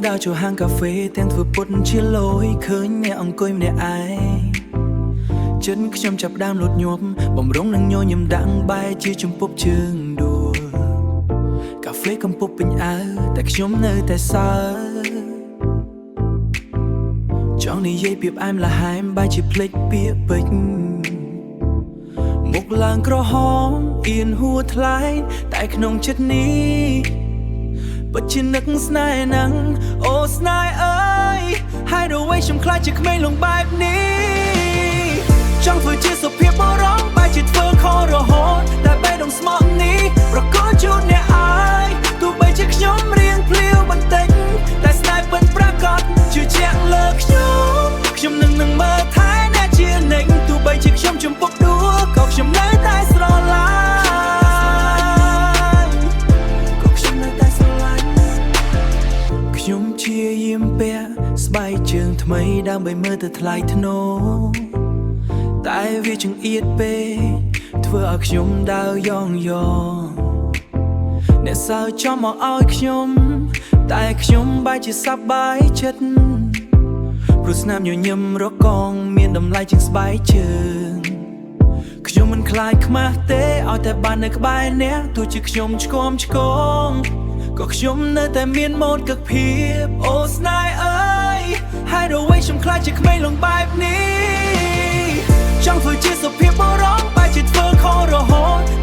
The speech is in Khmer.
ดาวចូលហាងកាហ្វេទាំងធ្វើពុតជាលយឃើញអ្នកអង្គុយម្នាក់ឯងចិនខ្ញុំចាប់ដើមលូតញាប់បំរុងនឹងញញឹមដាក់បែរជាជំពប់ជើងដួលកាហ្វេកំពុបពេញអៅតែខ្ញុំនៅតែសើចង់និយាយពីផ្អែមល្ហែមបែរជាភ្លេចពាក្យពេចន៍មុខឡើងក្រហមអៀនហួរថ្លែងតែក្នុងចិត្តនេះពិតជានឹកស្នេហ៍ណាំងអូស្នេហ៍អើយហើយដល់វិញខ្ញុំខ្លាចជាក្មេងលងបែបនេះចង់ធ្វើជាសុភាពបរំបែរជាធ្វើខុសរហូតតែបែរដងស្មោះនេះប្រកបជួនអ្នកអើយទោះបីជាខ្ញុំរៀងភ្លាវបន្តិចតែស្នេហ៍ពិតប្រាកដជឿជាក់លើខ្ញុំនឹងមើលថែអ្នកជានិចទោះបីជាខ្ញុំជំពប់ដួលក៏ខ្ញុំនៅតែស្រឡាញ់ខ្ញុំជាយាមពាក់ស្បែកជើងថ្មីដើម្បីមើលទៅថ្លៃថ្នូរតែវាចង្អៀតពេកធ្វើឲ្យខ្ញុំដើរយ៉ងអ្នកសើចំមកឲ្យខ្ញុំតែខ្ញុំបែរជាសប្បាយចិត្តព្រោះស្នាមញញឹមរកងមានតម្លៃជាងស្បែកជើងខ្ញុំមិនខ្លាចខ្មាស់ទេឲ្យតែបាននៅក្បែរអ្នកទោះជាខ្ញុំឆ្គំឆ្គងក៏ខ្ញុំនៅតែមានម៉ូដកឹកភាពអូស្នេហ៍អើយហើយដល់វិញខ្ញុំខ្លាចជាក្មេងលងបែបនេះចង់ធ្វើជាសុភាពបរំបែរជាធ្វើខុសរហូត